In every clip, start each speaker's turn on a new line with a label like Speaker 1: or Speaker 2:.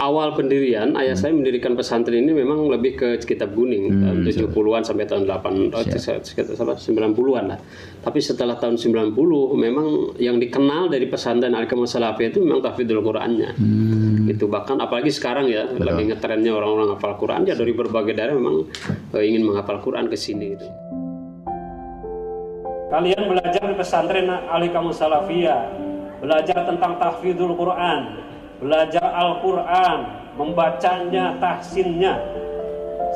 Speaker 1: awal pendirian ayah saya mendirikan pesantren ini memang lebih ke Kitab Kuning tahun 70-an sampai tahun 90-an lah. Tapi setelah tahun 90 memang yang dikenal dari pesantren Al-Hikam Salafiyah itu memang tahfidzul Qur'annya. Itu bahkan apalagi sekarang ya lagi ngetrennya orang-orang hafal Quran ya, dari berbagai daerah memang ingin menghafal Quran ke sini gitu. Kalian belajar di pesantren Al-Hikam Salafiyah, belajar tentang tahfidzul Quran, belajar Al-Quran, membacanya, tahsinnya.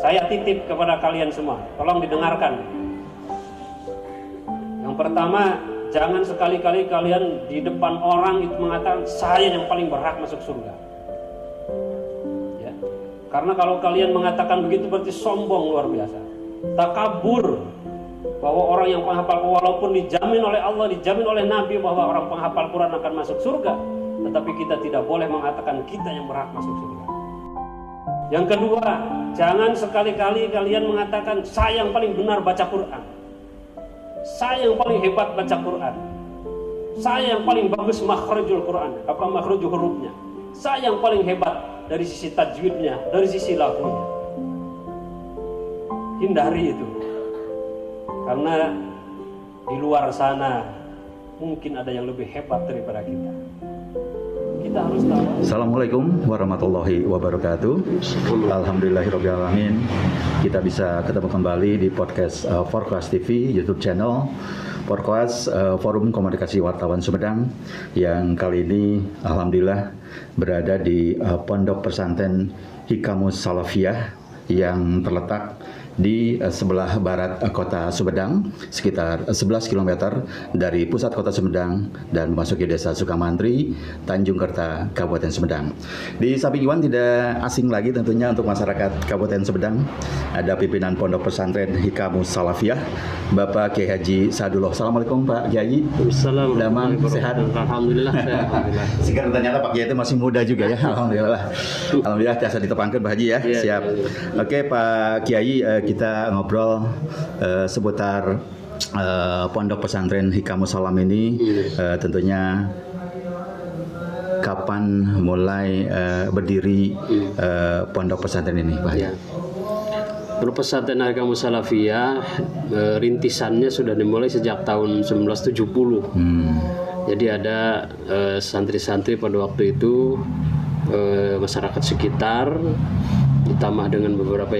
Speaker 1: Saya titip kepada kalian semua, tolong didengarkan. Yang pertama, jangan sekali-kali kalian di depan orang itu mengatakan saya yang paling berhak masuk surga. Ya. Karena kalau kalian mengatakan begitu berarti sombong luar biasa, takabur. Bahwa orang yang penghafal, walaupun dijamin oleh Allah, dijamin oleh Nabi bahwa orang penghafal Quran akan masuk surga, tetapi kita tidak boleh mengatakan kita yang berhak masuk surga. Yang kedua, jangan sekali-kali kalian mengatakan saya yang paling benar baca Quran, saya yang paling hebat baca Quran, saya yang paling bagus makhrajul Quran, makhrajul hurufnya, saya yang paling hebat dari sisi tajwidnya, dari sisi lafadznya. Hindari itu. Karena di luar sana mungkin ada yang lebih hebat daripada kita. Kita harus tahu.
Speaker 2: Assalamualaikum warahmatullahi wabarakatuh. Alhamdulillahirabbil alamin. Kita bisa ketemu kembali di podcast Forecast TV YouTube channel Forecast Forum Komunikasi Wartawan Sumedang, yang kali ini alhamdulillah berada di Pondok Pesantren Hikamus Salafiyah yang terletak di sebelah barat kota Sumedang, sekitar 11 km dari pusat kota Sumedang dan memasuki desa Sukamantri, Tanjung Kerta, Kabupaten Sumedang. Di samping Iwan tidak asing lagi tentunya untuk masyarakat Kabupaten Sumedang, ada pimpinan Pondok Pesantren Hikamus Salafiyah, Bapak Kiai Haji Sadullah. Assalamualaikum Pak Kiai.
Speaker 1: Assalamualaikum.
Speaker 2: Damang sehat.
Speaker 1: Alhamdulillah sehat. Alhamdulillah.
Speaker 2: Sekarang ternyata Pak Kiai itu masih muda juga ya. Alhamdulillah. Alhamdulillah biasa ditepangkan Pak Haji ya.
Speaker 1: Ya,
Speaker 2: siap.
Speaker 1: Ya.
Speaker 2: Oke Pak Kiai, kita ngobrol seputar Pondok Pesantren Hikamus Salam ini. Tentunya kapan mulai berdiri Pondok Pesantren ini Pak Haji?
Speaker 1: Ya. Pondok Pesantren Al-Hikamus Salafiyah rintisannya sudah dimulai sejak tahun 1970. Jadi ada santri-santri pada waktu itu, masyarakat sekitar, ditambah dengan beberapa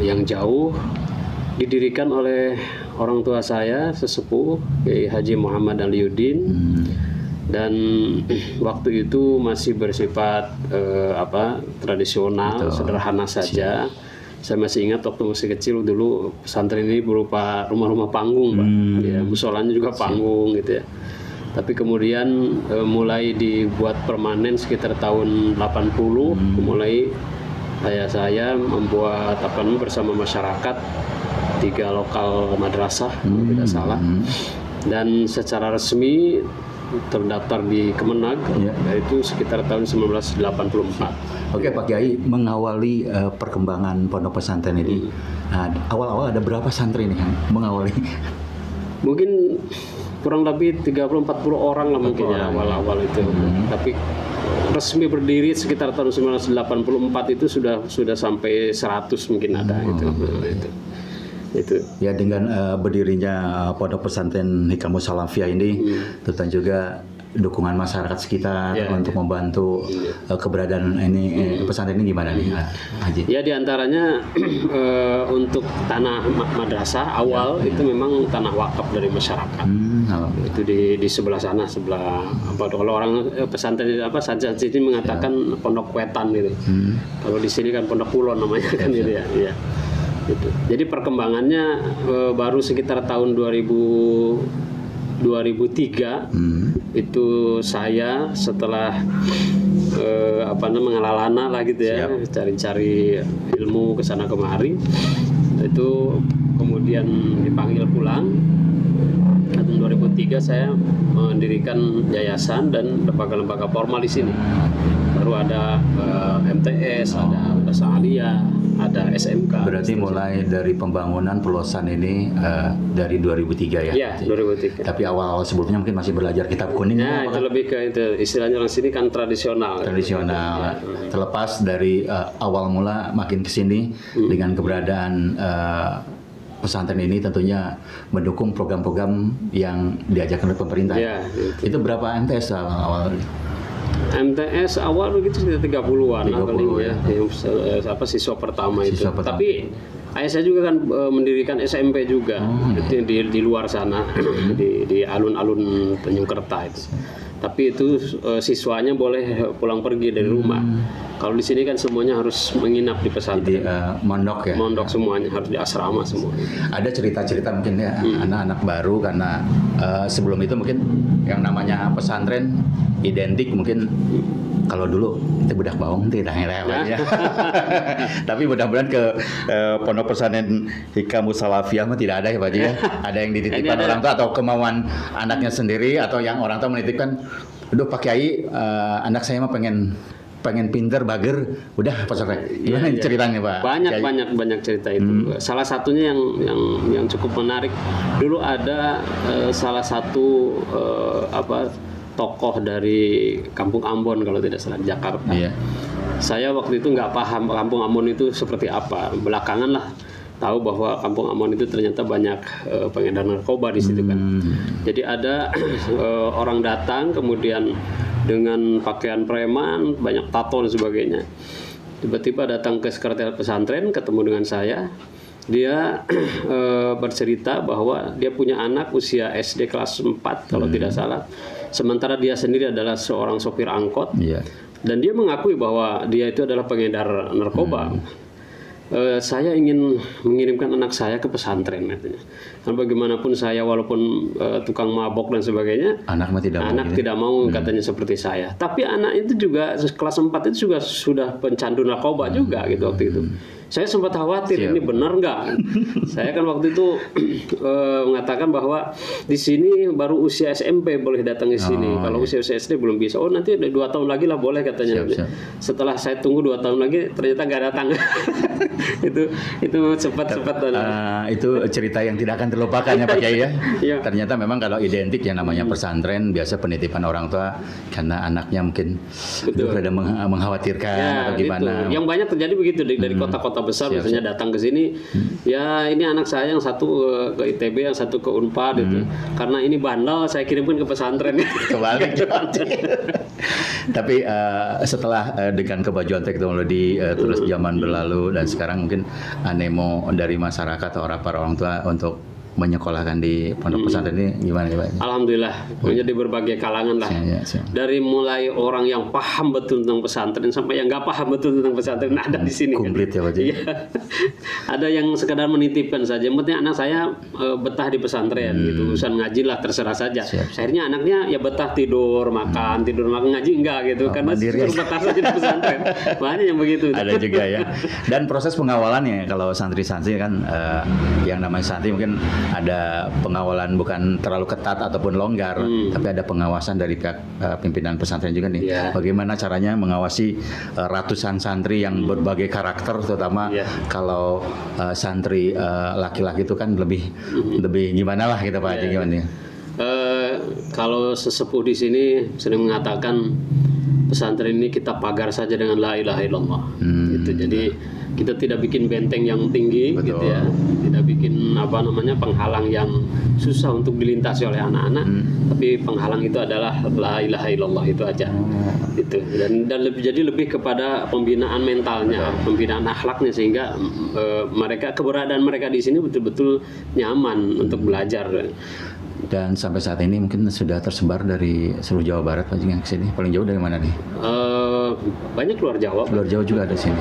Speaker 1: yang jauh, didirikan oleh orang tua saya sesepuh Kiai Haji Muhammad Aliuddin. Dan waktu itu masih bersifat tradisional, sederhana saja. Saya masih ingat waktu masih kecil dulu pesantren ini berupa rumah-rumah panggung, Pak. Ya, musolanya juga panggung gitu ya. Tapi kemudian mulai dibuat permanen sekitar tahun 80, mulai saya membuat bersama masyarakat 3 lokal madrasah, tidak salah. Dan secara resmi terdaftar di Kemenag, yaitu sekitar tahun 1984.
Speaker 2: Oke Pak Kiai, mengawali perkembangan pondok pesantren ini, awal-awal ada berapa santri nih yang mengawali?
Speaker 1: Mungkin kurang lebih 30-40 orang lah mungkin ya awal-awal itu. Tapi resmi berdiri sekitar tahun 1984 itu sudah sampai 100 mungkin ada itu.
Speaker 2: Ya, dengan berdirinya Pondok Pesantren Hikamus Salafiyah ini tentu juga dukungan masyarakat sekitar untuk membantu keberadaan ini pesantren ini gimana nih Haji?
Speaker 1: Ya, diantaranya untuk tanah madrasah awal itu memang tanah wakaf dari masyarakat. Itu di sebelah sana, kalau orang pesantren santri ini mengatakan pondok wetan gitu. Kalau di sini kan pondok kulon namanya kan gitu ya. Iya. Gitu. Jadi perkembangannya baru sekitar tahun 2003 itu saya setelah mengalalana lah gitu ya, cari-cari ilmu kesana kemari, itu kemudian dipanggil pulang. Tahun 2003 saya mendirikan yayasan dan lembaga-lembaga formal di sini. Baru ada MTS, ada Madrasah Aliyah,
Speaker 3: ada SMK.
Speaker 2: Berarti mulai dari pembangunan peluasan ini dari 2003 ya?
Speaker 3: Iya, 2003.
Speaker 2: Tapi awal-awal sebelumnya mungkin masih belajar kitab kuning.
Speaker 3: Ya, itu lebih ke itu istilahnya orang sini kan tradisional.
Speaker 2: Tradisional. Terlepas dari awal mula makin kesini dengan keberadaan pesantren ini tentunya mendukung program-program yang diajarkan oleh pemerintah.
Speaker 3: Ya,
Speaker 2: itu berapa MTS awal?
Speaker 3: MTS awal begitu sekitar 30-an
Speaker 2: 30 ya.
Speaker 3: Siswa pertama
Speaker 2: Siswa
Speaker 3: itu.
Speaker 2: pertama.
Speaker 3: Tapi ayah saya juga kan mendirikan SMP juga di luar sana di alun-alun Tanjung Kerta itu. Tapi itu siswanya boleh pulang pergi dari rumah. Kalau di sini kan semuanya harus menginap di pesantren.
Speaker 2: Jadi mondok ya?
Speaker 3: Mondok semuanya, harus di asrama semua.
Speaker 2: Ada cerita-cerita mungkin ya anak-anak baru karena sebelum itu mungkin yang namanya pesantren identik mungkin kalau dulu itu budak bawang tidak ya. Tapi mudah-mudahan ke pondok pesantren Hikamus Salafiyah mah tidak ada ya Pak Haji ya. Ada yang dititipkan orang tua atau kemauan anaknya sendiri atau yang orang tua menitipkan, "Aduh Pak Kiai, anak saya mah pengen pinter, bager, udah pesantren." Gimana ceritanya Pak?
Speaker 3: Banyak cerita itu. Salah satunya yang cukup menarik. Dulu ada salah satu tokoh dari Kampung Ambon kalau tidak salah di Jakarta.
Speaker 2: Iya.
Speaker 3: Saya waktu itu nggak paham Kampung Ambon itu seperti apa. Belakangan lah tahu bahwa Kampung Ambon itu ternyata banyak pengedar narkoba di situ kan. Jadi ada orang datang kemudian dengan pakaian preman, banyak tato dan sebagainya. Tiba-tiba datang ke sekretariat pesantren, ketemu dengan saya. Dia bercerita bahwa dia punya anak usia SD kelas 4 kalau tidak salah. Sementara dia sendiri adalah seorang sopir angkot. Dan dia mengakui bahwa dia itu adalah pengedar narkoba. Saya ingin mengirimkan anak saya ke pesantren katanya. Karena bagaimanapun saya walaupun tukang mabok dan sebagainya,
Speaker 2: anak tidak mau
Speaker 3: katanya seperti saya. Tapi anak itu juga kelas 4 itu juga sudah pencandu narkoba juga gitu waktu itu. Saya sempat khawatir ini benar nggak? Saya kan waktu itu mengatakan bahwa di sini baru usia SMP boleh datang ke sini. Kalau usia SD belum bisa. Oh nanti 2 tahun lagi lah boleh katanya. Setelah saya tunggu 2 tahun lagi ternyata nggak datang. itu cepat.
Speaker 2: Itu cerita yang tidak akan terlupakan ya Pak Kiai ya. Ternyata memang kalau identik yang namanya pesantren biasa penitipan orang tua karena anaknya mungkin ada mengkhawatirkan atau gimana.
Speaker 3: Yang banyak terjadi begitu dari kota-kota besar misalnya datang ke sini. Ya ini anak saya yang satu ke ITB, yang satu ke Unpad itu. Karena ini bandel saya kirimkan ke pesantren.
Speaker 2: Kebalik. Tapi setelah dengan kemajuan teknologi terus zaman berlalu dan sekarang mungkin animo dari masyarakat atau para orang tua untuk menyekolahkan di pondok pesantren ini gimana Pak?
Speaker 3: Alhamdulillah, menjadi berbagai kalangan lah. Dari mulai orang yang paham betul tentang pesantren sampai yang nggak paham betul tentang pesantren ada di sini.
Speaker 2: Komplit ya Pak.
Speaker 3: Ada yang sekedar menitipkan saja. Yang penting anak saya betah di pesantren gitu. Urusan ngaji lah terserah saja. Akhirnya anaknya ya betah tidur makan ngaji enggak gitu karena suruh betah saja di pesantren. Banyak yang begitu.
Speaker 2: Ada juga ya. Dan proses pengawalannya kalau santri-santri kan yang namanya santri mungkin ada pengawalan bukan terlalu ketat ataupun longgar, tapi ada pengawasan dari pihak pimpinan pesantren juga nih. Bagaimana caranya mengawasi ratusan santri yang berbagai karakter, terutama kalau santri laki-laki itu kan lebih gimana lah gitu Pak Haji gimana?
Speaker 3: Kalau sesepuh di sini sering mengatakan pesantren ini kita pagar saja dengan la ilaha illallah. Gitu. Jadi kita tidak bikin benteng yang tinggi. Betul. Gitu ya. Tidak bikin penghalang yang susah untuk dilintasi oleh anak-anak, tapi penghalang itu adalah la ilaha illallah itu aja. Gitu. Dan lebih kepada pembinaan mentalnya, pembinaan akhlaknya sehingga keberadaan mereka di sini betul-betul nyaman untuk belajar.
Speaker 2: Dan sampai saat ini mungkin sudah tersebar dari seluruh Jawa Barat Pak yang kesini. Paling jauh dari mana nih?
Speaker 3: Banyak luar Jawa.
Speaker 2: Luar Jawa juga ada sini.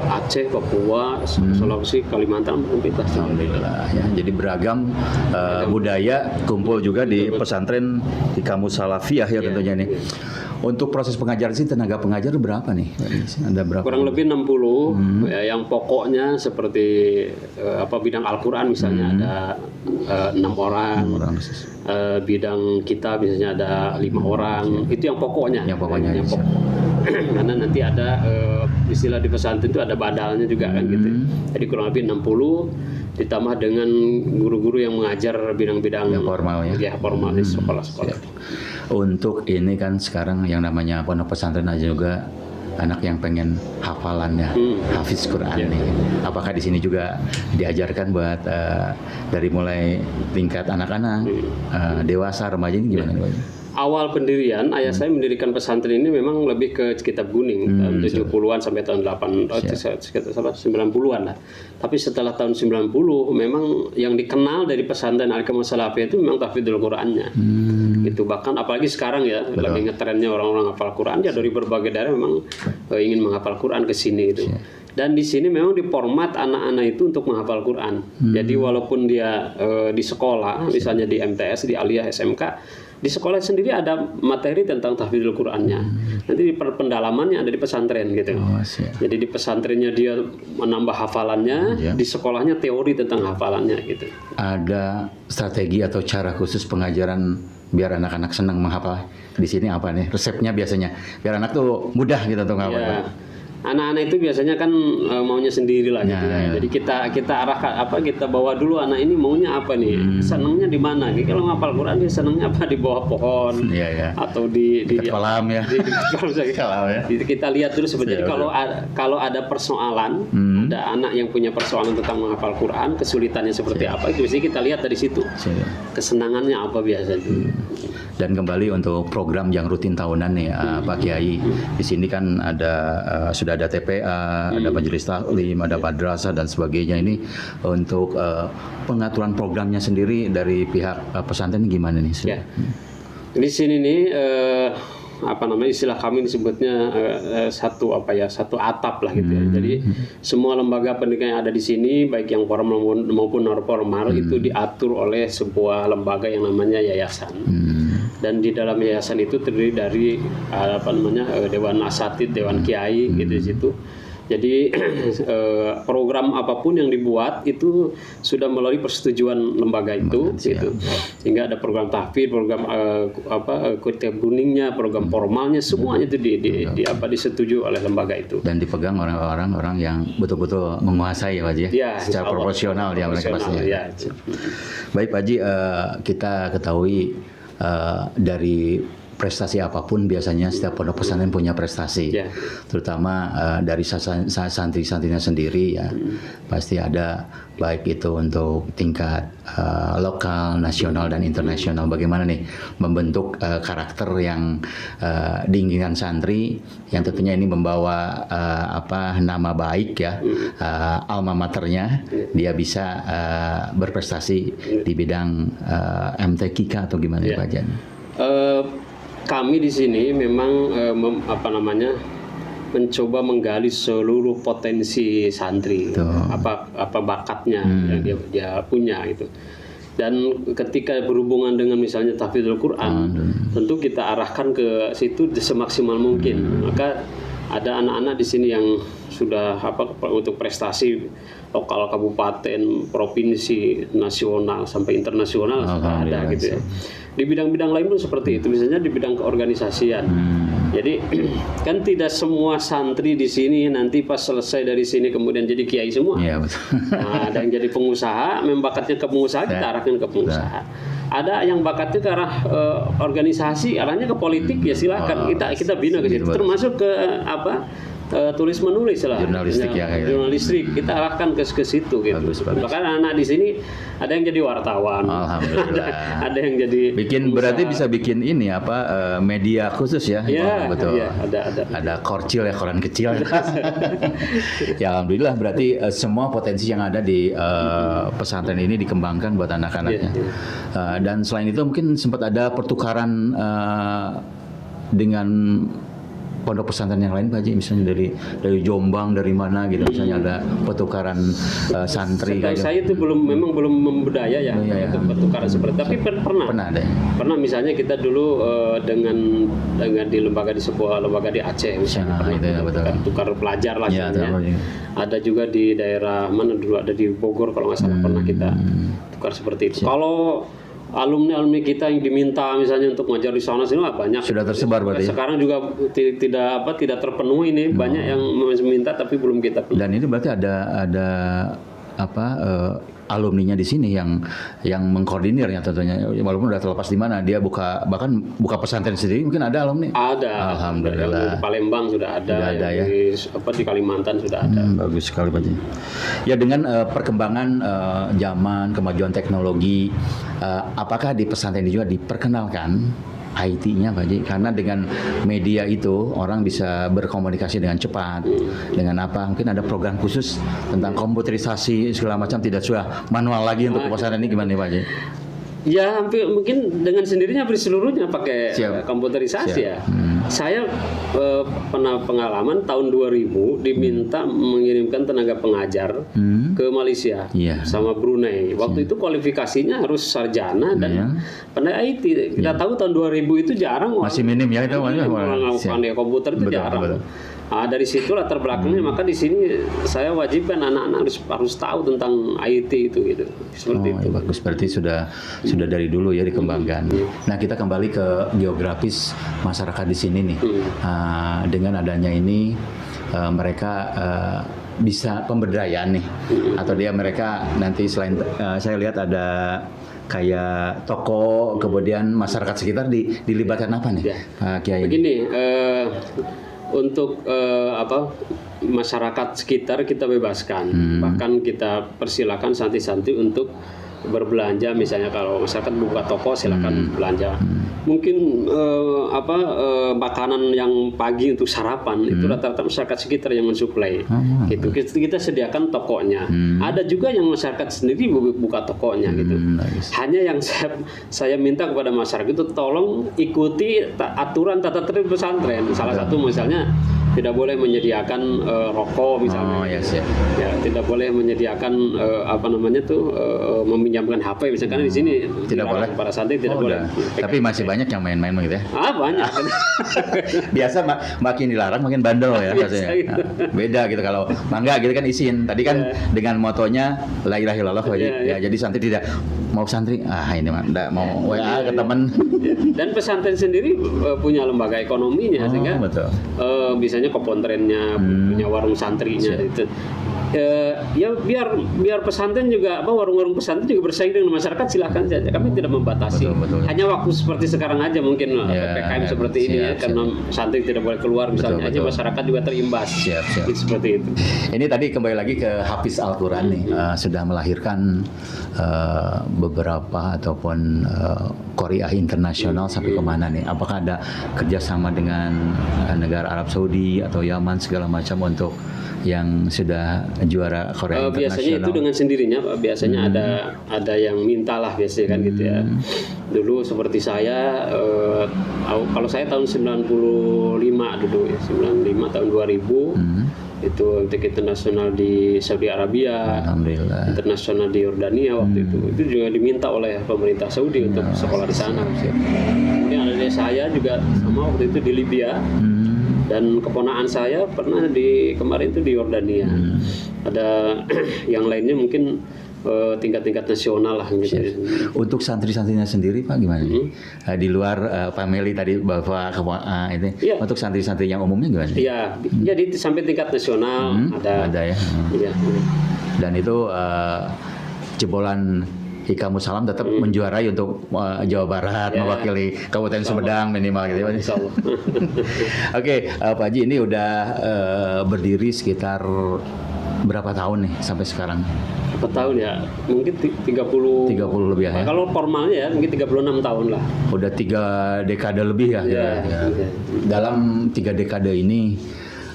Speaker 3: Aceh, Papua, Sulawesi, Kalimantan, bebas.
Speaker 2: Alhamdulillah ya. Jadi beragam budaya kumpul juga di pesantren Hikamus Salafiyah ya tentunya nih. Untuk proses pengajaran sih tenaga pengajar berapa nih? Ada berapa?
Speaker 3: Kurang lebih 60. Ya, yang pokoknya seperti bidang Al-Qur'an misalnya ada 6 orang. Bidang kita biasanya ada 5 orang. Itu yang pokoknya.
Speaker 2: Yang pokoknya.
Speaker 3: Karena nanti ada istilah di pesantren itu ada badalnya juga kan gitu. Jadi kurang lebih 60 ditambah dengan guru-guru yang mengajar bidang-bidang
Speaker 2: yang formal ya.
Speaker 3: Ya, formal di sekolah-sekolah.
Speaker 2: Untuk ini kan sekarang yang namanya pondok pesantren aja juga anak yang pengen hafalannya, hafiz Quran nih. Apakah di sini juga diajarkan buat dari mulai tingkat anak-anak, dewasa, remaja ini gimana Pak?
Speaker 3: Awal pendirian, ayah saya mendirikan pesantren ini memang lebih ke kitab kuning tahun 70-an sampai tahun 90-an lah. Tapi setelah tahun 90 memang yang dikenal dari pesantren Al-Kamil Salafiyah itu memang tahfidzul Qur'annya. Itu bahkan apalagi sekarang ya, lagi ngetrennya orang-orang hafal Quran ya, dari berbagai daerah memang ingin menghafal Quran ke sini itu. Dan di sini memang diformat anak-anak itu untuk menghafal Quran. Jadi walaupun dia di sekolah, misalnya di MTS, di Aliyah, SMK, di sekolah sendiri ada materi tentang tahfidzul Qur'annya. Nanti di pendalamannya ada di pesantren gitu. Jadi di pesantrennya dia menambah hafalannya, di sekolahnya teori tentang hafalannya gitu.
Speaker 2: Ada strategi atau cara khusus pengajaran biar anak-anak senang menghafal di sini apa nih? Resepnya biasanya biar anak tuh mudah gitu untuk menghafal.
Speaker 3: Ya. Anak-anak itu biasanya kan maunya sendiri lah gitu ya. Jadi kita arahkan kita bawa dulu anak ini maunya apa nih, senangnya di mana. Kalau ngapal Quran dia senangnya apa, di bawah pohon atau di
Speaker 2: kolam ya.
Speaker 3: Kita lihat dulu sebenarnya kalau ada persoalan, ada anak yang punya persoalan tentang menghafal Quran, kesulitannya seperti apa, itu biasanya kita lihat dari situ. Kesenangannya apa biasanya.
Speaker 2: Dan kembali untuk program yang rutin tahunan nih Pak Kiai, di sini kan sudah ada TPA, ada majelis taklim, ada madrasah dan sebagainya. Ini untuk pengaturan programnya sendiri dari pihak pesantren gimana nih?
Speaker 3: Ya. Di sini nih istilah kami disebutnya satu atap lah gitu ya. Jadi semua lembaga pendidikan yang ada di sini baik yang formal maupun non formal itu diatur oleh sebuah lembaga yang namanya yayasan. Dan di dalam yayasan itu terdiri dari dewan asatid, dewan kiai gitu di situ. Jadi program apapun yang dibuat itu sudah melalui persetujuan lembaga itu gitu. Sehingga ada program tahfidz, program kitab kuningnya, program formalnya, semuanya itu disetujui oleh lembaga itu.
Speaker 2: Dan dipegang orang-orang yang betul-betul menguasai ya Pak Haji ya, secara proporsional ya mereka pastinya. Ya. Baik Pak Haji, kita ketahui dari prestasi apapun biasanya setiap pondok pesantren punya prestasi, terutama dari santri-santrinya sendiri ya. Pasti ada, baik itu untuk tingkat lokal, nasional dan internasional. Bagaimana nih membentuk karakter yang diinginkan santri, yang tentunya ini membawa nama baik ya, alma maternya, dia bisa berprestasi di bidang MTQ atau gimana Pak Jan?
Speaker 3: Kami di sini memang mencoba menggali seluruh potensi santri, apa bakatnya yang dia punya gitu. Dan ketika berhubungan dengan misalnya tahfidzul Quran, tentu kita arahkan ke situ semaksimal mungkin. Maka ada anak-anak di sini yang sudah untuk prestasi lokal, kabupaten, provinsi, nasional sampai internasional sudah ada gitu ya. Di bidang-bidang lain pun seperti itu, misalnya di bidang keorganisasian. Jadi kan tidak semua santri di sini nanti pas selesai dari sini kemudian jadi kiai semua. Iya, betul. Nah, ada yang jadi pengusaha, bakatnya ke pengusaha, kita arahkan ke pengusaha. Ada yang bakatnya ke arah organisasi, arahnya ke politik, ya silakan kita bina ke situ. Termasuk ke tulis menulis lah, jurnalistik kita arahkan ke situ gitu. Bahkan anak di sini ada yang jadi wartawan,
Speaker 2: alhamdulillah.
Speaker 3: ada yang jadi
Speaker 2: berarti bisa bikin ini media khusus ya?
Speaker 3: Iya,
Speaker 2: betul.
Speaker 3: Iya,
Speaker 2: ada korcil ya, koran kecil. Ya alhamdulillah, berarti semua potensi yang ada di pesantren ini dikembangkan buat anak-anaknya. Dan selain itu mungkin sempat ada pertukaran dengan pondok pesantren yang lain Pak Haji, misalnya dari Jombang, dari mana gitu, misalnya ada pertukaran santri.
Speaker 3: Saya itu belum membudaya ya, untuk pertukaran seperti, tapi pernah ada. Pernah misalnya kita dulu dengan di sebuah lembaga di Aceh misalnya, tukar pelajar lah misalnya. Ada juga di daerah mana dulu, ada di Bogor kalau nggak salah, pernah kita tukar seperti itu. Kalau alumni kita yang diminta misalnya untuk ngajar di sana sini banyak.
Speaker 2: Sudah tersebar berarti.
Speaker 3: Sekarang juga tidak terpenuhi nih, banyak yang meminta tapi belum kita penuhi.
Speaker 2: Dan ini berarti ada alumninya di sini yang mengkoordinir ya tentunya, walaupun udah terlepas di mana dia bahkan buka pesantren sendiri, mungkin ada alumni.
Speaker 3: Ada.
Speaker 2: Alhamdulillah.
Speaker 3: Di Palembang sudah ada
Speaker 2: ya.
Speaker 3: Di Kalimantan sudah ada.
Speaker 2: Bagus sekali Pak Haji. Ya dengan perkembangan zaman, kemajuan teknologi, apakah di pesantren ini juga diperkenalkan IT-nya Pak Haji? Karena dengan media itu orang bisa berkomunikasi dengan cepat. Dengan apa? Mungkin ada program khusus tentang komputerisasi segala macam, tidak sudah manual lagi untuk pesantren ini, gimana nih Pak Haji?
Speaker 3: Ya hampir mungkin dengan sendirinya hampir seluruhnya pakai komputerisasi ya. Saya pernah pengalaman tahun 2000 diminta mengirimkan tenaga pengajar ke Malaysia sama Brunei. Waktu itu kualifikasinya harus sarjana dan pandai IT. Kita tahu tahun 2000 itu jarang.
Speaker 2: Masih minim ya itu.
Speaker 3: Pandai komputer itu jarang. Betul. Nah, dari situ latar belakangnya, maka di sini saya wajibkan anak-anak harus tahu tentang IT itu gitu. Seperti itu.
Speaker 2: Ya, bagus, berarti sudah dari dulu ya dikembangkan. Nah, kita kembali ke geografis masyarakat di sini nih. Dengan adanya ini mereka bisa pemberdayaan nih, atau mereka nanti selain saya lihat ada kayak toko, kemudian masyarakat sekitar dilibatkan apa nih, Pak Kiai?
Speaker 3: Begini. Untuk masyarakat sekitar kita bebaskan, bahkan kita persilakan santri-santri untuk berbelanja. Misalnya kalau masyarakat buka toko silakan belanja. Mungkin makanan yang pagi untuk sarapan itu rata-rata masyarakat sekitar yang mensuplai. Gitu. Kita sediakan tokonya. Ada juga yang masyarakat sendiri buka tokonya gitu. Hanya yang saya minta kepada masyarakat itu tolong ikuti aturan tata tertib pesantren. Salah satu misalnya tidak boleh menyediakan rokok misalnya. Ya, tidak boleh menyediakan meminjamkan HP misalnya, karena di sini
Speaker 2: tidak boleh.
Speaker 3: Para santri tidak boleh.
Speaker 2: Tapi masih banyak yang main-main gitu ya.
Speaker 3: Banyak.
Speaker 2: Biasa makin dilarang makin bandel ya rasanya. Gitu. Beda gitu kalau mangga gitu kan izin. Tadi kan dengan motonya la ilaha illallah ya. Jadi santri tidak mau santri ini mah enggak mau WA ke teman.
Speaker 3: Dan pesantren sendiri punya lembaga ekonominya sehingga misalnya kepontrennya punya warung santrinya itu. Ya biar pesantren juga warung-warung pesantren juga bersaing dengan masyarakat, silakan saja, kami tidak membatasi. Betul. Hanya waktu seperti sekarang aja mungkin PPKM seperti ini ya, karena santri tidak boleh keluar misalnya aja, masyarakat juga terimbas. Seperti itu.
Speaker 2: Ini tadi kembali lagi ke Hafiz Al-Quran nih, sudah melahirkan beberapa ataupun Qori'ah internasional sampai kemana nih? Apakah ada kerjasama dengan negara Arab Saudi atau Yaman segala macam untuk yang sudah juara Qori'ah internasional?
Speaker 3: Biasanya itu dengan sendirinya Pak. Biasanya ada yang mintalah biasanya kan gitu ya. Dulu seperti saya, kalau saya tahun 95 dulu ya, 95 tahun 2000 itu untuk internasional di Saudi Arabia, internasional di Yordania waktu itu juga diminta oleh pemerintah Saudi untuk sekolah di sana. Kemudian ada saya juga sama waktu itu di Libya. Dan keponakan saya pernah kemarin itu di Yordania. Ada yang lainnya mungkin tingkat-tingkat nasional lah gitu.
Speaker 2: Untuk santri-santrinya sendiri Pak gimana? Di luar family tadi Bapak ini, untuk santri-santri yang umumnya gimana?
Speaker 3: Iya, jadi sampai tingkat nasional ada
Speaker 2: ya. Dan itu jebolan Hikamus Salam tetap menjuarai untuk Jawa Barat, mewakili Kabupaten Sumedang minimal gitu. Oke, Pak Haji, ini udah berdiri sekitar berapa tahun nih sampai sekarang?
Speaker 3: Berapa tahun ya? Mungkin 30
Speaker 2: lebih ya.
Speaker 3: Kalau formalnya ya mungkin 36 tahun lah. Udah
Speaker 2: 3 dekade lebih ya. Dalam 3 dekade ini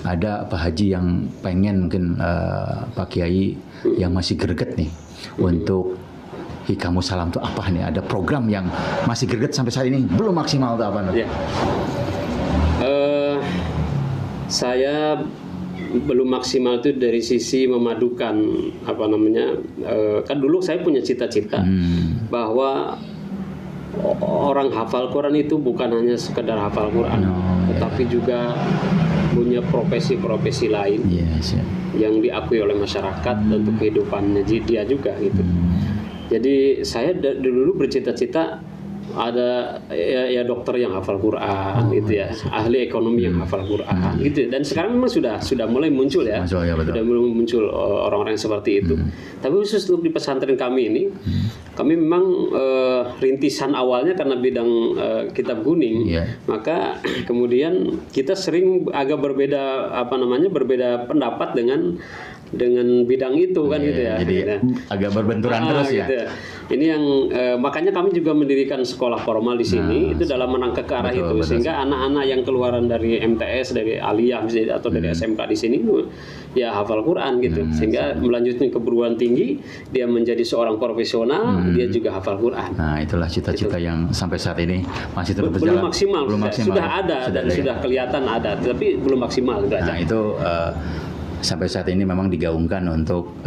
Speaker 2: ada Pak Haji yang pengen mungkin Pak Kiai yang masih greget nih untuk Hikamus Salam itu apa nih? Ada program yang masih greget sampai saat ini belum maksimal atau apa?
Speaker 3: Saya belum maksimal itu dari sisi memadukan kan dulu saya punya cita-cita bahwa orang hafal Quran itu bukan hanya sekedar hafal Quran, tetapi juga punya profesi-profesi lain yang diakui oleh masyarakat untuk kehidupannya dia juga gitu. Jadi saya dulu bercita-cita ada ya dokter yang hafal Quran gitu ya, ahli ekonomi yang hafal Quran gitu. Dan sekarang memang sudah mulai muncul ya,
Speaker 2: ya
Speaker 3: sudah mulai muncul orang-orang yang seperti itu. Tapi khusus untuk di pesantren kami ini, kami memang rintisan awalnya karena bidang kitab kuning, maka kemudian kita sering agak berbeda berbeda pendapat dengan bidang itu kan gitu ya.
Speaker 2: Jadi agak berbenturan terus ya.
Speaker 3: Gitu. Ini yang makanya kami juga mendirikan sekolah formal di sini itu dalam menangkap ke arah itu sehingga anak-anak yang keluaran dari MTS, dari Aliyah atau dari SMK di sini ya hafal Quran gitu. Sehingga melanjutkan ke perguruan tinggi, dia menjadi seorang profesional, dia juga hafal Quran.
Speaker 2: Nah, itulah cita-cita yang sampai saat ini masih terus berjalan.
Speaker 3: Belum maksimal. Sudah ada dan sudah kelihatan ada, tapi belum maksimal gitu aja.
Speaker 2: Nah, itu sampai saat ini memang digaungkan untuk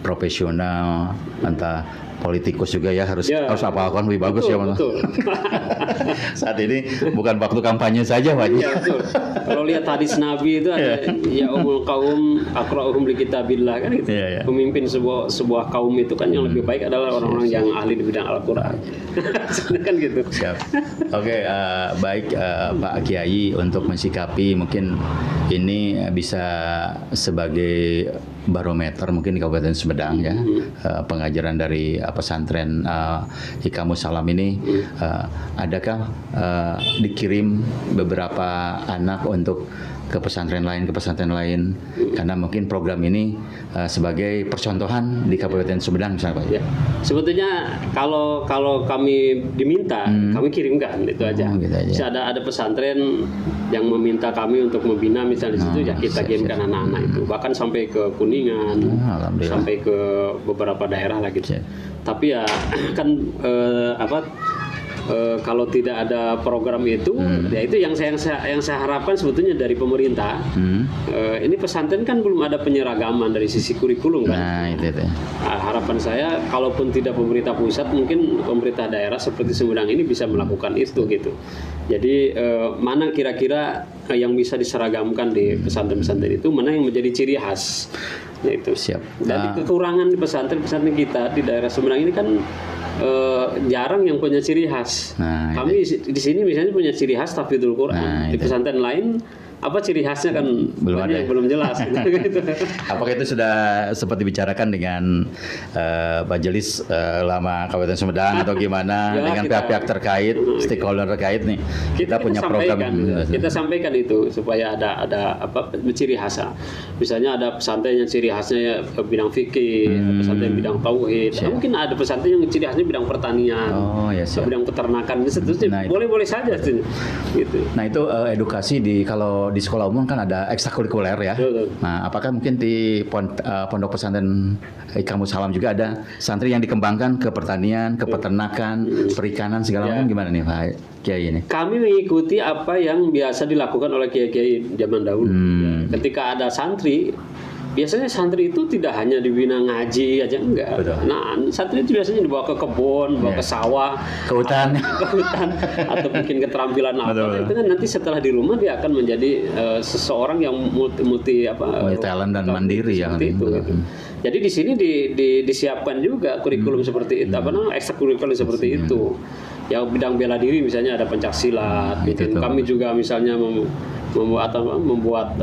Speaker 2: profesional, entah politikus juga ya harus apa-apaan lebih bagus ya Mas.
Speaker 3: Betul.
Speaker 2: Saat ini bukan waktu kampanye saja Pak.
Speaker 3: Iya betul. Kalau lihat hadis Nabi itu ada ya umul kaum aqra'uhum li kitabillah kan gitu. Pemimpin sebuah kaum itu kan yang lebih baik adalah orang-orang yang ahli di bidang Al-Qur'an. Kan gitu.
Speaker 2: Siap. Oke, baik Pak Kiai untuk mensikapi mungkin ini bisa sebagai barometer mungkin di Kabupaten Sumedang ya, pengajaran dari pesantren Hikamus Salam ini, adakah dikirim beberapa anak untuk ke pesantren lain, karena mungkin program ini sebagai percontohan di Kabupaten Sumedang misalnya Pak.
Speaker 3: Ya. Sebetulnya kalau kami diminta, kami kirimkan itu aja.
Speaker 2: Gitu aja.
Speaker 3: Bisa ada pesantren yang meminta kami untuk membina misalnya di situ ya kita kirimkan anak-anak itu, bahkan sampai ke Kuningan, sampai ke beberapa daerah lah gitu. Tapi ya kan kalau tidak ada program itu, ya itu yang saya harapkan sebetulnya dari pemerintah. Ini pesantren kan belum ada penyeragaman dari sisi kurikulum kan.
Speaker 2: Nah, itu.
Speaker 3: Harapan saya, kalaupun tidak pemerintah pusat, mungkin pemerintah daerah seperti Sumedang ini bisa melakukan itu gitu. Jadi mana kira-kira yang bisa diseragamkan di pesantren-pesantren itu, mana yang menjadi ciri khas. Ya itu.
Speaker 2: Siap.
Speaker 3: Dan kekurangan di pesantren-pesantren kita di daerah Sumedang ini kan jarang yang punya ciri khas. Kami di sini misalnya punya ciri khas Tahfidzul Quran. Di pesantren lain apa ciri khasnya kan belum jelas gitu.
Speaker 2: Apakah itu sudah sempat dibicarakan dengan Majelis Ulama Kabupaten Sumedang atau gimana dengan pihak-pihak terkait, stakeholder terkait nih? Kita punya program.
Speaker 3: Kita sampaikan itu supaya ada ciri khas. Misalnya ada pesantren yang ciri khasnya bidang fikih, pesantren bidang tauhid. Mungkin ada pesantren yang ciri khasnya bidang pertanian, bidang peternakan, seterusnya. Boleh-boleh saja gitu.
Speaker 2: Nah, itu edukasi kalau di sekolah umum kan ada ekstrakurikuler ya. Nah, apakah mungkin di pondok pesantren Hikamus Salam juga ada santri yang dikembangkan ke pertanian, ke peternakan, perikanan segala macam, gimana nih Pak Kiai ini?
Speaker 3: Kami mengikuti apa yang biasa dilakukan oleh kiai-kiai zaman dahulu. Ketika ada santri, biasanya santri itu tidak hanya dibina ngaji aja, enggak.
Speaker 2: Betul.
Speaker 3: Nah, santri itu biasanya dibawa ke kebun, bawa ke sawah,
Speaker 2: ke hutan,
Speaker 3: atau bikin keterampilan apa. Itu kan nanti setelah di rumah dia akan menjadi seseorang yang multi
Speaker 2: talent dan mandiri ya.
Speaker 3: Itu, gitu. Jadi di sini disiapkan juga kurikulum seperti itu, ekstrakurikuler seperti itu. Yang bidang bela diri misalnya ada pencaksilat. Gitu. Kami juga misalnya membuat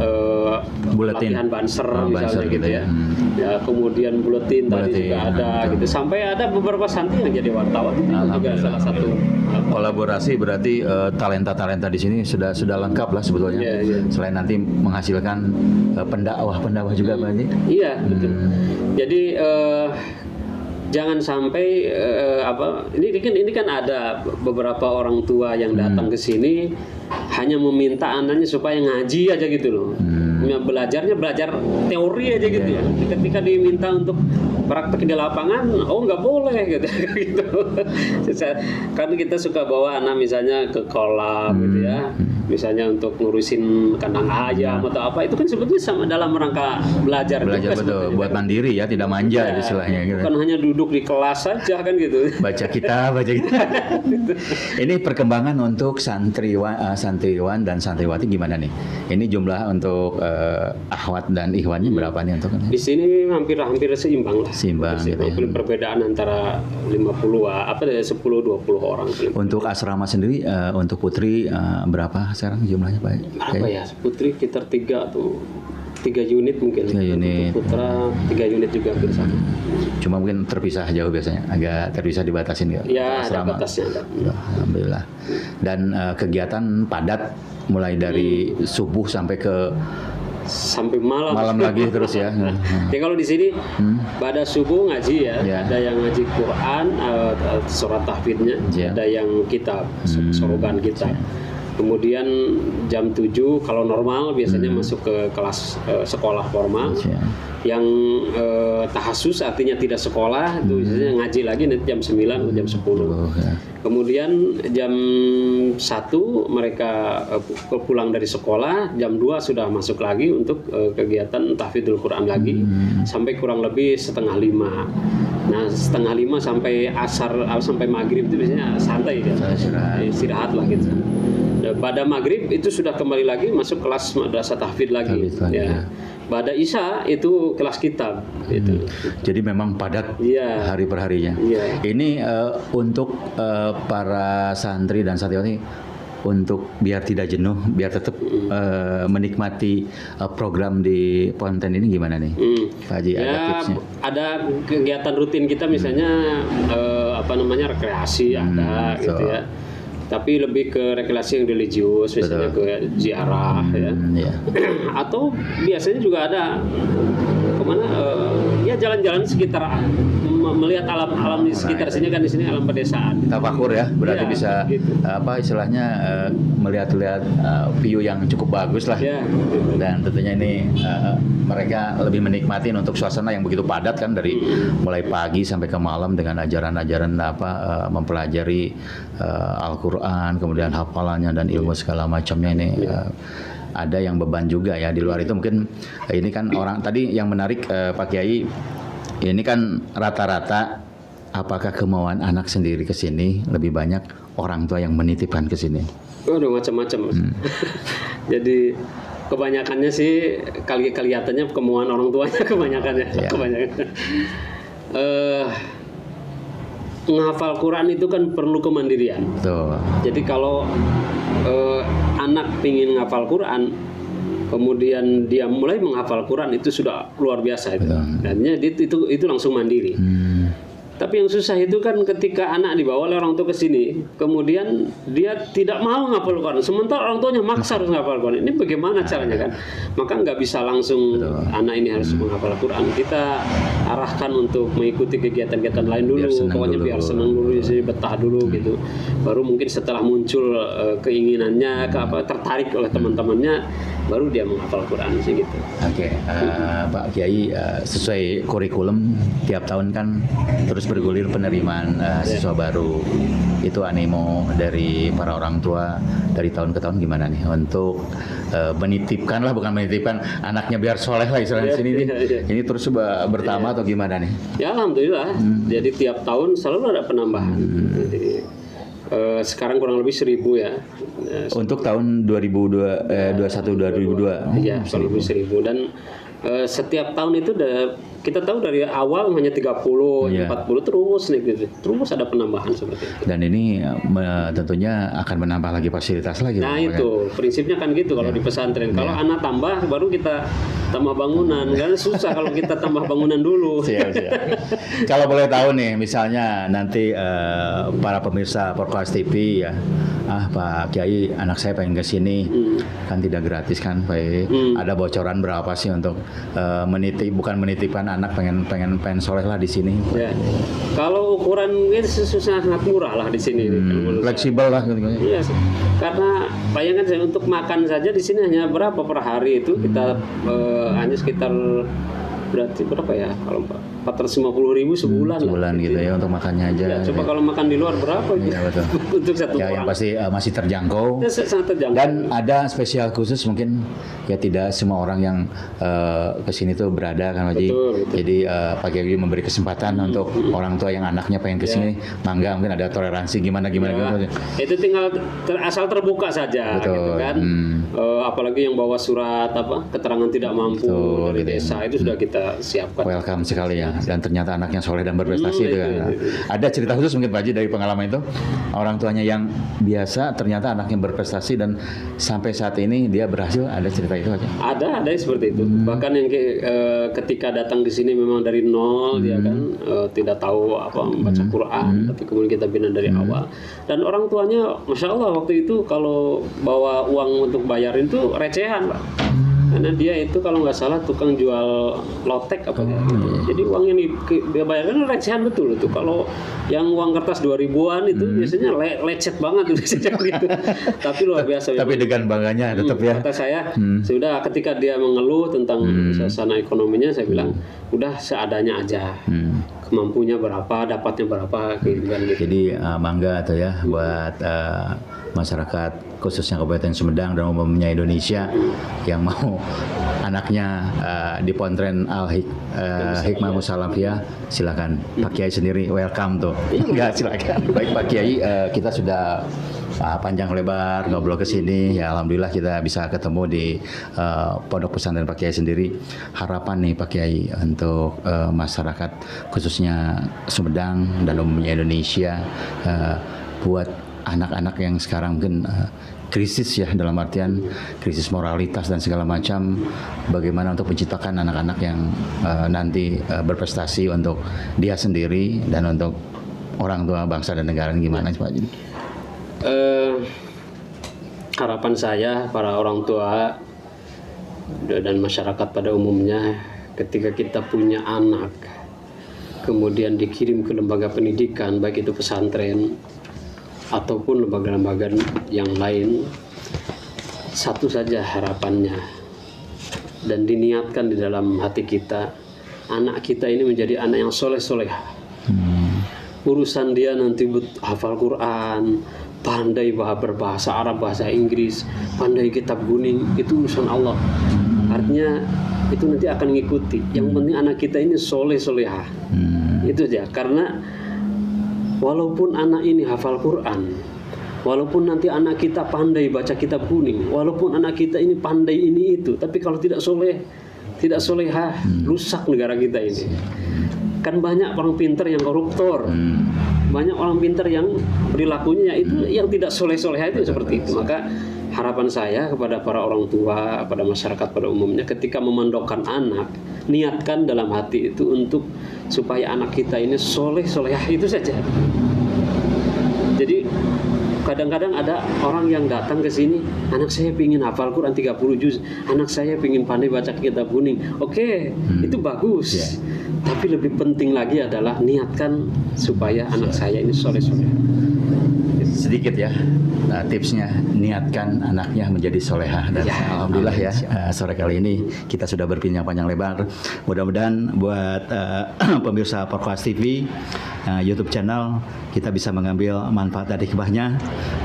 Speaker 3: latihan banser misalnya gitu ya. Ya kemudian buletin tadi juga ada gitu. Sampai ada beberapa santri yang jadi wartawan itu juga salah satu
Speaker 2: kolaborasi. Berarti talenta-talenta di sini sudah lengkap lah sebetulnya. Selain nanti menghasilkan pendakwah juga banyak.
Speaker 3: Iya, betul. Jadi jangan sampai ini kan ada beberapa orang tua yang datang ke sini hanya meminta anaknya supaya ngaji aja gitu loh. Belajar teori aja gitu ya. Ketika diminta untuk praktek di lapangan, nggak boleh gitu. Kan kita suka bawa anak misalnya ke kolam gitu ya. misalnya untuk ngurusin kandang ayam atau apa, itu kan sebetulnya sama dalam rangka belajar juga,
Speaker 2: betul, buat mandiri ya, tidak manja istilahnya gitu.
Speaker 3: Bukan hanya duduk di kelas saja kan gitu.
Speaker 2: Baca kita. Ini perkembangan untuk santriwan dan santriwati gimana nih? Ini jumlah untuk akhwat dan ikhwannya berapa nih untuk
Speaker 3: di sini hampir seimbang lah.
Speaker 2: Seimbang gitu ya.
Speaker 3: Perbedaan antara 10-20 orang.
Speaker 2: Untuk asrama sendiri untuk putri berapa sekarang jumlahnya Pak?
Speaker 3: Berapa ya? Putri sekitar 3 unit mungkin.
Speaker 2: 3 unit.
Speaker 3: Untuk putra 3 unit juga hampir sama.
Speaker 2: Cuma mungkin terpisah jauh biasanya, agak terpisah dibatasin nggak?
Speaker 3: Ya, ada batasnya.
Speaker 2: Alhamdulillah. Dan kegiatan padat mulai dari subuh sampai malam lagi terus ya.
Speaker 3: Ya kalau di sini pada subuh ngaji ya, ada yang ngaji Quran, surat tahfidnya, ada yang kitab, sorogan kitab. Kemudian jam 7 kalau normal biasanya masuk ke kelas sekolah formal. Yang tahasus artinya tidak sekolah itu biasanya ngaji lagi nanti jam 9 atau jam 10. Kemudian jam 1 mereka pulang dari sekolah, jam 2 sudah masuk lagi untuk kegiatan tahfidzul Quran lagi sampai kurang lebih 4:30. Nah 4:30 sampai asar sampai maghrib itu biasanya santai ya, istirahat lah gitu. Pada maghrib itu sudah kembali lagi masuk kelas madrasah tahfidz lagi. Ya. Pada isya itu kelas kitab. Gitu.
Speaker 2: Jadi memang padat hari per harinya. Ini untuk para santri dan santriwati untuk biar tidak jenuh, biar tetap menikmati program di Ponten ini gimana nih, Pak Haji? Ada tipsnya? Ada
Speaker 3: kegiatan rutin kita misalnya rekreasi ada gitu ya. Tapi lebih ke rekreasi yang religius, misalnya ke ziarah ya. Atau biasanya juga ada kemana jalan-jalan sekitar melihat alam di sekitar sini kan, di sini alam pedesaan.
Speaker 2: Tafakur ya, berarti bisa gitu. Istilahnya melihat-lihat view yang cukup bagus lah. Dan tentunya ini mereka lebih menikmati untuk suasana yang begitu padat kan, dari mulai pagi sampai ke malam dengan ajaran-ajaran mempelajari Al-Quran, kemudian hafalannya dan ilmu segala macamnya ini. Ada yang beban juga ya di luar itu. Mungkin ini kan orang tadi yang menarik Pak Kiai, ini kan rata-rata apakah kemauan anak sendiri ke sini, lebih banyak orang tua yang menitipkan ke sini?
Speaker 3: Udah macam-macam. Jadi kebanyakannya sih kelihatannya kemauan orang tuanya kebanyakannya. Menghafal Quran itu kan perlu kemandirian.
Speaker 2: Betul.
Speaker 3: Jadi kalau anak pingin menghafal Quran, kemudian dia mulai menghafal Quran, itu sudah luar biasa itu. Dan itu langsung mandiri. Tapi yang susah itu kan ketika anak dibawa oleh orang tua ke sini, kemudian dia tidak mau menghafal Quran, sementara orang tuanya maksa harus menghafal Quran. Ini bagaimana caranya kan? Maka nggak bisa langsung anak ini harus menghafal Quran. Kita arahkan untuk mengikuti kegiatan-kegiatan lain dulu, pokoknya biar senang dulu, betah dulu gitu. Baru mungkin setelah muncul keinginannya, tertarik oleh teman-temannya, baru dia menghafal Quran sih gitu.
Speaker 2: Oke, Pak Kiai, sesuai kurikulum tiap tahun kan terus bergulir penerimaan siswa baru. Itu animo dari para orang tua dari tahun ke tahun gimana nih untuk menitipkan lah, bukan menitipkan anaknya biar soleh lah istilahnya sini nih. Ini terus bertambah atau gimana nih? Ya
Speaker 3: alhamdulillah. Jadi tiap tahun selalu ada penambahan. Jadi, sekarang kurang lebih 1.000 ya.
Speaker 2: Untuk tahun 2021-2022.
Speaker 3: Iya, kurang lebih 1.000. Dan setiap tahun itu kita tahu dari awal hanya 30, 40 terus nih gitu. Terus ada penambahan seperti itu.
Speaker 2: Dan ini tentunya akan menambah lagi fasilitas lagi.
Speaker 3: Nah itu prinsipnya kan gitu kalau di pesantren. Kalau anak tambah baru kita tambah bangunan. Karena susah kalau kita tambah bangunan dulu.
Speaker 2: Siap. Kalau boleh tahu nih, misalnya nanti para pemirsa Porkoas TV ya, Pak Kiai anak saya pengen ke sini, kan tidak gratis kan Pak. Ada bocoran berapa sih untuk bukan menitipkan anak pengen soleh lah di sini?
Speaker 3: Ya. Kalau ukuran itu sangat murah lah di sini.
Speaker 2: Fleksibel lah gitu.
Speaker 3: Iya. Karena bayangkan saya untuk makan saja di sini hanya berapa per hari itu kita hanya sekitar berarti berapa ya kalau 450.000 sebulan lah.
Speaker 2: Sebulan gitu ya untuk makannya aja.
Speaker 3: Ya, coba kalau makan di luar berapa itu?
Speaker 2: Iya, betul.
Speaker 3: Untuk satu
Speaker 2: Ya,
Speaker 3: orang.
Speaker 2: yang pasti masih terjangkau.
Speaker 3: Ya, sangat terjangkau.
Speaker 2: Dan ada spesial khusus mungkin ya tidak semua orang yang ke sini tuh berada kan Pak Haji.
Speaker 3: Betul.
Speaker 2: Jadi Pak Kiai memberi kesempatan untuk orang tua yang anaknya pengen ke sini, mangga mungkin ada toleransi gimana
Speaker 3: Ya,
Speaker 2: gitu.
Speaker 3: itu tinggal asal terbuka saja
Speaker 2: Betul.
Speaker 3: gitu kan. Apalagi yang bawa surat keterangan tidak mampu
Speaker 2: Betul,
Speaker 3: dari
Speaker 2: gitu ya.
Speaker 3: desa itu sudah kita siapkan.
Speaker 2: Welcome sekali ya. Dan ternyata anaknya soleh dan berprestasi itu kan.
Speaker 3: itu.
Speaker 2: Ada cerita khusus mungkin Pak Haji dari pengalaman itu, orang tuanya yang biasa ternyata anaknya berprestasi dan sampai saat ini dia berhasil, ada cerita itu aja.
Speaker 3: Ada seperti itu. Bahkan yang ketika datang di sini memang dari nol dia kan tidak tahu apa membaca Quran, tapi kemudian kita bina dari awal. Dan orang tuanya, masya Allah waktu itu kalau bawa uang untuk bayarin itu recehan, Pak. Karena dia itu kalau nggak salah tukang jual lotek apa ya. Jadi uang yang dia bayarkan recehan betul itu. Kalau yang uang kertas 2000-an itu biasanya lecet banget biasanya gitu. Tapi luar biasa.
Speaker 2: Tapi dengan bangganya tetap ya.
Speaker 3: Kata saya, sudah ketika dia mengeluh tentang suasana ekonominya, saya bilang, udah seadanya aja. Kemampunya berapa, dapatnya berapa, gitu kan gitu.
Speaker 2: Jadi mangga atau ya buat masyarakat khususnya Kabupaten Sumedang dan umumnya Indonesia yang mau anaknya di Pontren Hikmah Musalafiyah, silakan. Pak Kiai sendiri welcome tuh. Enggak, silakan. Baik Pak Kiai, kita sudah panjang lebar ngobrol ke sini. Ya alhamdulillah kita bisa ketemu di Pondok Pesantren Pak Kiai sendiri. Harapan nih Pak Kiai untuk masyarakat khususnya Sumedang dan umumnya Indonesia buat anak-anak yang sekarang mungkin krisis ya, dalam artian krisis moralitas dan segala macam, bagaimana untuk menciptakan anak-anak yang nanti berprestasi untuk dia sendiri dan untuk orang tua bangsa dan negara. Gimana Pak Haji?
Speaker 3: Harapan saya para orang tua dan masyarakat pada umumnya, ketika kita punya anak kemudian dikirim ke lembaga pendidikan, baik itu pesantren ataupun lembaga-lembaga yang lain, satu saja harapannya dan diniatkan di dalam hati kita, anak kita ini menjadi anak yang soleh-soleha. Urusan dia nanti hafal Quran, pandai berbahasa Arab, bahasa Inggris, pandai kitab kuning, itu urusan Allah. Artinya itu nanti akan mengikuti. Yang penting anak kita ini soleh-soleha. Itu aja. Karena walaupun anak ini hafal Quran, walaupun nanti anak kita pandai baca kitab kuning, walaupun anak kita ini pandai ini itu, tapi kalau tidak soleh, tidak solehah, rusak negara kita ini. Kan banyak orang pintar yang koruptor, banyak orang pintar yang perilakunya itu yang tidak soleh-solehah itu seperti itu. Maka harapan saya kepada para orang tua, pada masyarakat pada umumnya, ketika memondokkan anak, niatkan dalam hati itu untuk supaya anak kita ini soleh-solehah, itu saja. Jadi kadang-kadang ada orang yang datang ke sini, anak saya pingin hafal Quran 30 juz, anak saya pingin pandai baca kitab kuning. Oke, itu bagus. Tapi lebih penting lagi adalah niatkan supaya anak saya ini soleh-solehah.
Speaker 2: Sedikit ya tipsnya, niatkan anaknya menjadi solehah. Dan alhamdulillah ya sore kali ini kita sudah berbincang panjang lebar. Mudah-mudahan buat pemirsa Porkoas TV YouTube channel, kita bisa mengambil manfaat dari hikmahnya,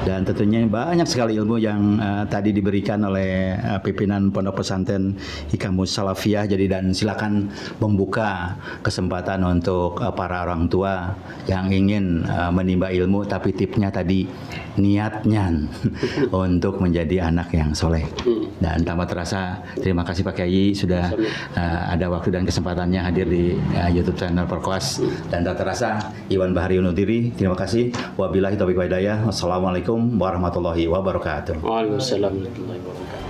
Speaker 2: dan tentunya banyak sekali ilmu yang tadi diberikan oleh pimpinan Pondok Pesantren Hikmah Musalafiyah. Jadi dan silakan membuka kesempatan untuk para orang tua yang ingin menimba ilmu, tapi tipsnya tadi niatnya untuk menjadi anak yang soleh. Dan tanpa terasa, terima kasih Pak Kiai sudah ada waktu dan kesempatannya hadir di YouTube channel Porkoas. Dan tak terasa, Iwan Bahari Unudiri, terima kasih. Wabillahi taufiq wa hidayah. Wassalamualaikum warahmatullahi wabarakatuh.
Speaker 3: Waalaikumsalam warahmatullahi wabarakatuh.